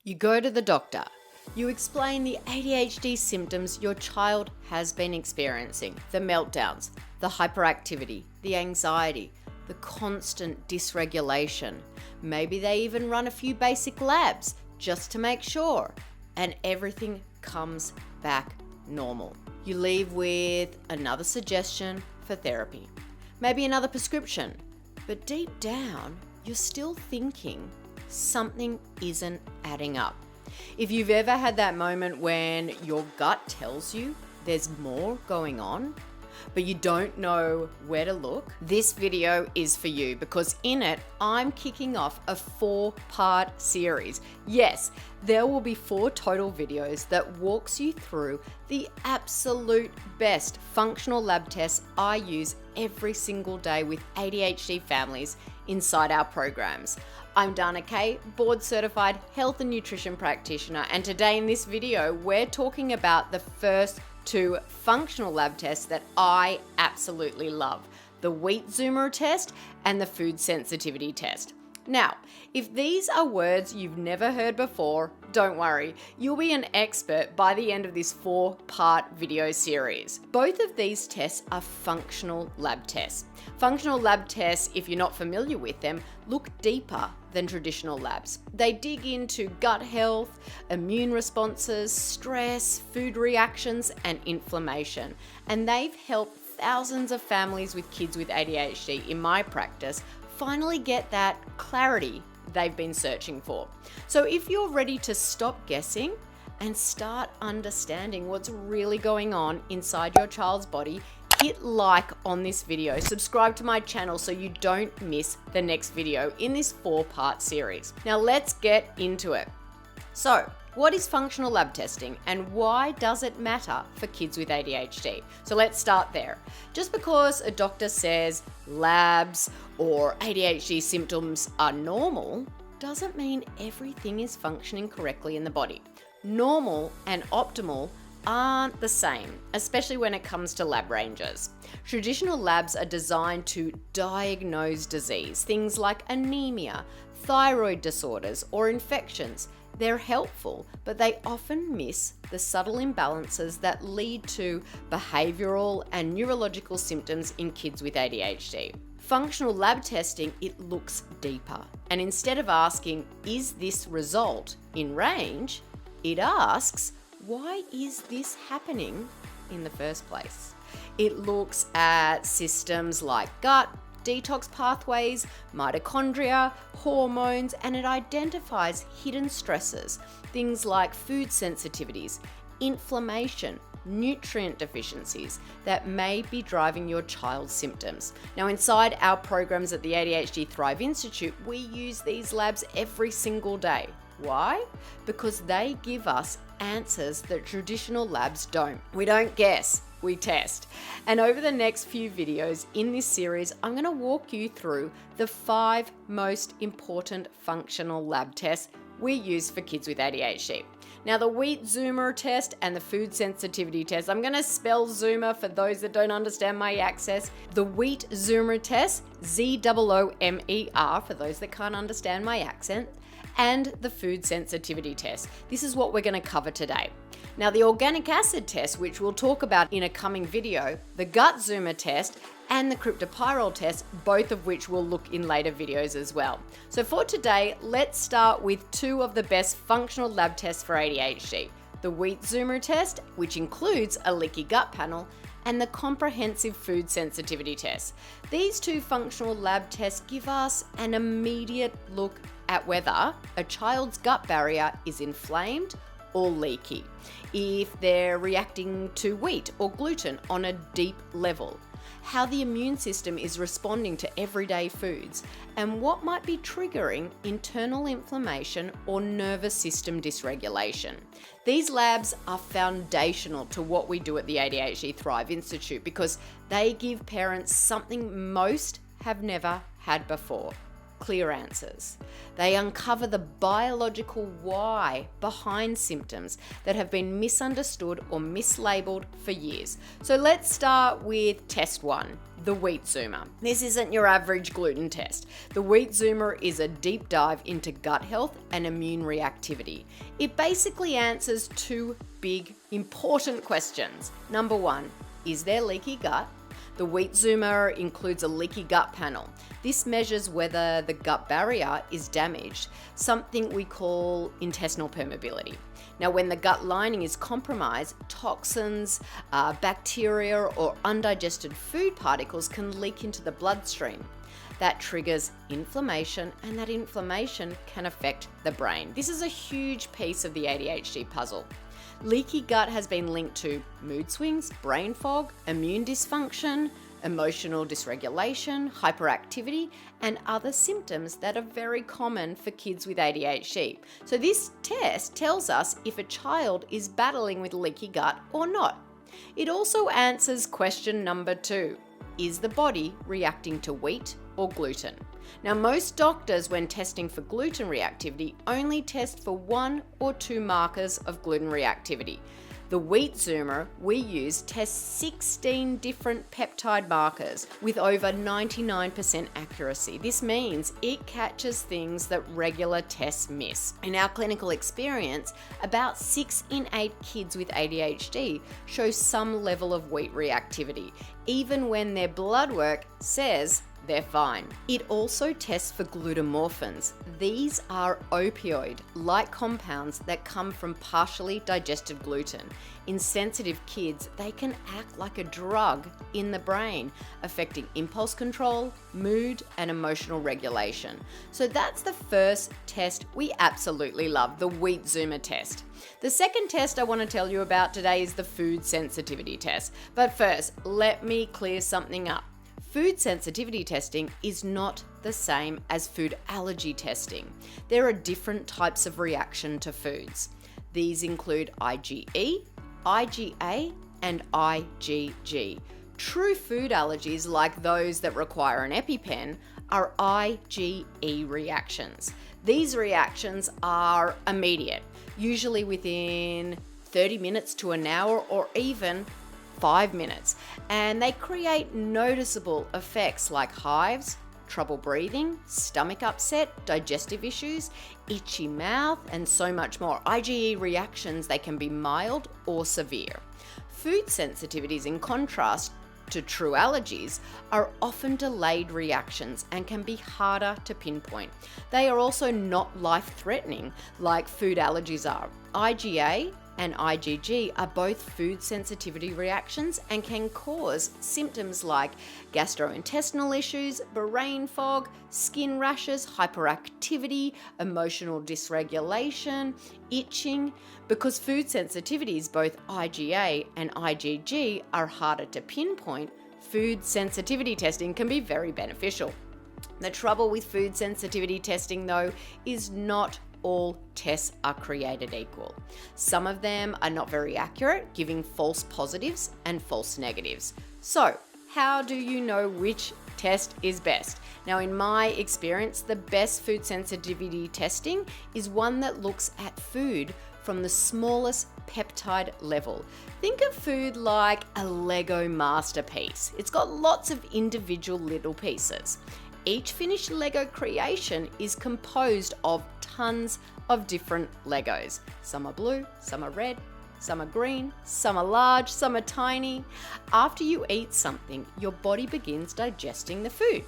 You go to the doctor. You explain the ADHD symptoms your child has been experiencing, the meltdowns, the hyperactivity, the anxiety, the constant dysregulation. Maybe they even run a few basic labs just to make sure, and everything comes back normal. You leave with another suggestion for therapy, maybe another prescription, but deep down, you're still thinking something isn't adding up. If you've ever had that moment when your gut tells you there's more going on, but you don't know where to look, this video is for you because in it, I'm kicking off a 4-part series. Yes, there will be 4 total videos that walks you through the absolute best functional lab tests I use every single day with ADHD families inside our programs. I'm Dana Kay, board certified health and nutrition practitioner, and today in this video, we're talking about the first 2 functional lab tests that I absolutely love, the wheat zoomer test and the food sensitivity test. Now, if these are words you've never heard before, don't worry, you'll be an expert by the end of this 4-part video series. Both of these tests are functional lab tests. Functional lab tests, if you're not familiar with them, look deeper than traditional labs. They dig into gut health, immune responses, stress, food reactions, and inflammation. And they've helped thousands of families with kids with ADHD in my practice finally get that clarity they've been searching for. So if you're ready to stop guessing and start understanding what's really going on inside your child's body, hit like on this video, subscribe to my channel so you don't miss the next video in this 4-part series. Now let's get into it. So, what is functional lab testing and why does it matter for kids with ADHD? So let's start there. Just because a doctor says labs or ADHD symptoms are normal doesn't mean everything is functioning correctly in the body. Normal and optimal aren't the same, especially when it comes to lab ranges. Traditional labs are designed to diagnose disease, things like anemia, thyroid disorders, or infections. They're helpful, but they often miss the subtle imbalances that lead to behavioral and neurological symptoms in kids with ADHD. Functional lab testing, it looks deeper. And instead of asking, is this result in range? It asks, why is this happening in the first place? It looks at systems like gut, detox pathways, mitochondria, hormones, and it identifies hidden stresses, things like food sensitivities, inflammation, nutrient deficiencies that may be driving your child's symptoms. Now, inside our programs at the ADHD Thrive Institute, we use these labs every single day. Why? Because they give us answers that traditional labs don't. We don't guess, we test. And over the next few videos in this series, I'm going to walk you through the 5 most important functional lab tests we use for kids with ADHD. Now, the wheat zoomer test and the food sensitivity test, I'm going to spell zoomer for those that don't understand my accent. The wheat zoomer test, Z-O-O-M-E-R for those that can't understand my accent, and the food sensitivity test. This is what we're going to cover today. Now, the organic acid test, which we'll talk about in a coming video, the gut zoomer test, and the cryptopyrrole test, both of which we'll look in later videos as well. So for today, let's start with 2 of the best functional lab tests for ADHD. The wheat zoomer test, which includes a leaky gut panel, and the comprehensive food sensitivity test. These 2 functional lab tests give us an immediate look at whether a child's gut barrier is inflamed or leaky, if they're reacting to wheat or gluten on a deep level, how the immune system is responding to everyday foods, and what might be triggering internal inflammation or nervous system dysregulation. These labs are foundational to what we do at the ADHD Thrive Institute because they give parents something most have never had before: clear answers. They uncover the biological why behind symptoms that have been misunderstood or mislabeled for years. So let's start with test 1, the wheat zoomer. This isn't your average gluten test. The wheat zoomer is a deep dive into gut health and immune reactivity. It basically answers 2 big, important questions. Number 1, is there leaky gut? The wheat zoomer includes a leaky gut panel. This measures whether the gut barrier is damaged, something we call intestinal permeability. Now, when the gut lining is compromised, toxins, bacteria, or undigested food particles can leak into the bloodstream. That triggers inflammation, and that inflammation can affect the brain. This is a huge piece of the ADHD puzzle. Leaky gut has been linked to mood swings, brain fog, immune dysfunction, emotional dysregulation, hyperactivity, and other symptoms that are very common for kids with ADHD. So this test tells us if a child is battling with leaky gut or not. It also answers question number 2. Is the body reacting to wheat or gluten? Now, most doctors, when testing for gluten reactivity, only test for 1 or 2 markers of gluten reactivity. The wheat zoomer we use tests 16 different peptide markers with over 99% accuracy. This means it catches things that regular tests miss. In our clinical experience, about 6 in 8 kids with ADHD show some level of wheat reactivity, even when their blood work says they're fine. It also tests for glutamorphins. These are opioid-like compounds that come from partially digested gluten. In sensitive kids, they can act like a drug in the brain, affecting impulse control, mood, and emotional regulation. So that's the first test we absolutely love, the wheat zoomer test. The second test I want to tell you about today is the food sensitivity test. But first, let me clear something up. Food sensitivity testing is not the same as food allergy testing. There are different types of reaction to foods. These include IgE, IgA, and IgG. True food allergies, like those that require an EpiPen, are IgE reactions. These reactions are immediate, usually within 30 minutes to an hour or even 5 minutes, and they create noticeable effects like hives, trouble breathing, stomach upset, digestive issues, itchy mouth, and so much more. IgE reactions, they can be mild or severe. Food sensitivities, in contrast to true allergies, are often delayed reactions and can be harder to pinpoint. They are also not life-threatening like food allergies are. IgA and IgG are both food sensitivity reactions and can cause symptoms like gastrointestinal issues, brain fog, skin rashes, hyperactivity, emotional dysregulation, itching. Because food sensitivities, both IgA and IgG, are harder to pinpoint, food sensitivity testing can be very beneficial. The trouble with food sensitivity testing, though, is not all tests are created equal. Some of them are not very accurate, giving false positives and false negatives. So, how do you know which test is best? Now, in my experience, the best food sensitivity testing is one that looks at food from the smallest peptide level. Think of food like a Lego masterpiece. It's got lots of individual little pieces. Each finished Lego creation is composed of tons of different Legos. Some are blue, some are red, some are green, some are large, some are tiny. After you eat something, your body begins digesting the food.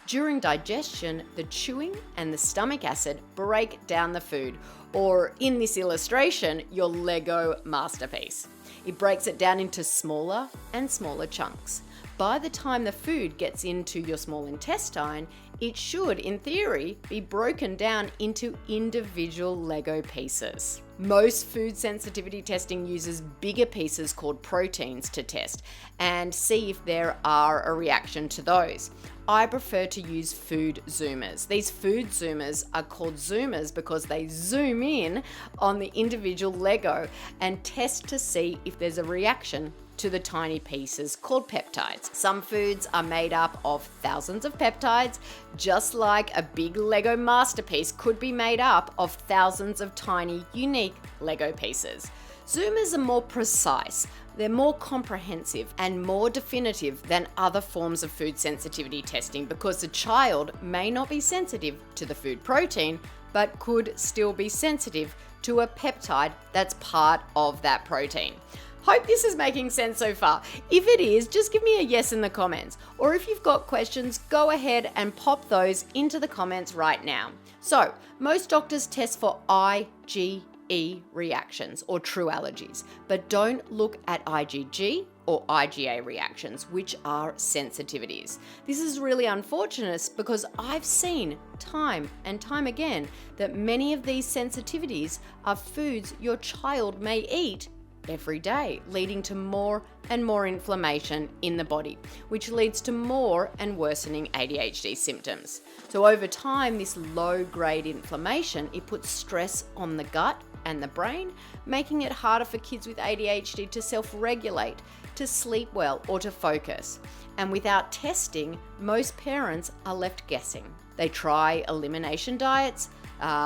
During digestion, the chewing and the stomach acid break down the food, or in this illustration, your Lego masterpiece. It breaks it down into smaller and smaller chunks. By the time the food gets into your small intestine, it should, in theory, be broken down into individual Lego pieces. Most food sensitivity testing uses bigger pieces called proteins to test and see if there are a reaction to those. I prefer to use food zoomers. These food zoomers are called zoomers because they zoom in on the individual Lego and test to see if there's a reaction to the tiny pieces called peptides. Some foods are made up of thousands of peptides, just like a big Lego masterpiece could be made up of thousands of tiny, unique Lego pieces. Zoomers are more precise, they're more comprehensive and more definitive than other forms of food sensitivity testing because the child may not be sensitive to the food protein, but could still be sensitive to a peptide that's part of that protein. Hope this is making sense so far. If it is, just give me a yes in the comments. Or if you've got questions, go ahead and pop those into the comments right now. So, most doctors test for IgE reactions or true allergies, but don't look at IgG or IgA reactions, which are sensitivities. This is really unfortunate because I've seen time and time again that many of these sensitivities are foods your child may eat every day, leading to more and more inflammation in the body, which leads to more and worsening ADHD symptoms. So over time, this low-grade inflammation, it puts stress on the gut and the brain, making it harder for kids with ADHD to self-regulate, to sleep well, or to focus. And without testing, most parents are left guessing. They try elimination diets,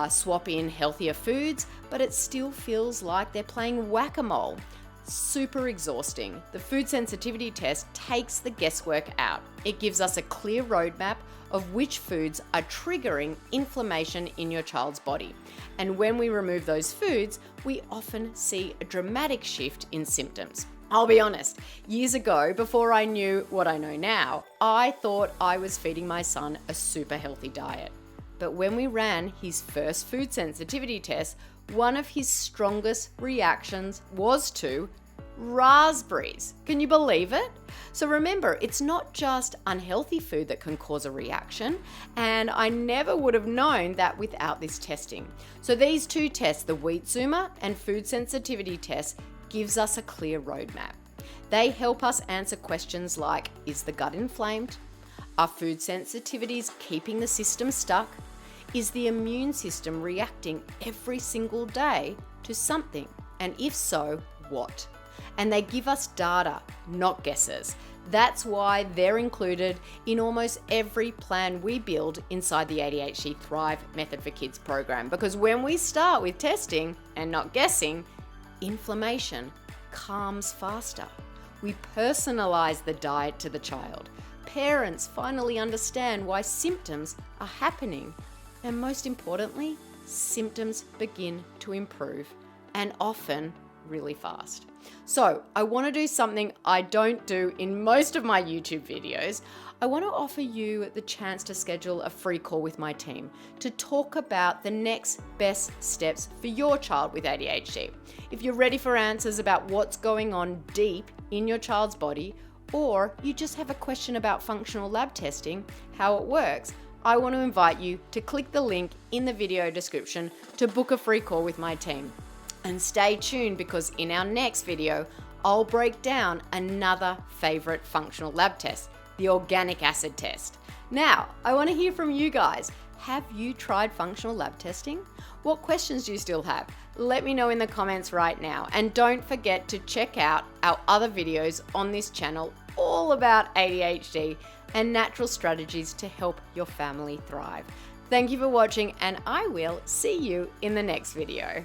swap in healthier foods, but it still feels like they're playing whack-a-mole. Super exhausting. The food sensitivity test takes the guesswork out. It gives us a clear roadmap of which foods are triggering inflammation in your child's body. And when we remove those foods, we often see a dramatic shift in symptoms. I'll be honest, years ago, before I knew what I know now, I thought I was feeding my son a super healthy diet. But when we ran his first food sensitivity test, one of his strongest reactions was to raspberries. Can you believe it? So remember, it's not just unhealthy food that can cause a reaction, and I never would have known that without this testing. So these two tests, the wheat zoomer and food sensitivity test, gives us a clear roadmap. They help us answer questions like, is the gut inflamed? Are food sensitivities keeping the system stuck? Is the immune system reacting every single day to something? And if so, what? And they give us data, not guesses. That's why they're included in almost every plan we build inside the ADHD Thrive Method for Kids program. Because when we start with testing and not guessing, inflammation calms faster. We personalize the diet to the child. Parents finally understand why symptoms are happening. And most importantly, symptoms begin to improve, and often really fast. So I want to do something I don't do in most of my YouTube videos. I want to offer you the chance to schedule a free call with my team to talk about the next best steps for your child with ADHD. If you're ready for answers about what's going on deep in your child's body, or you just have a question about functional lab testing, how it works, I want to invite you to click the link in the video description to book a free call with my team. And stay tuned because in our next video, I'll break down another favorite functional lab test, the organic acid test. Now, I want to hear from you guys. Have you tried functional lab testing? What questions do you still have? Let me know in the comments right now. And don't forget to check out our other videos on this channel all about ADHD and natural strategies to help your family thrive. Thank you for watching, and I will see you in the next video.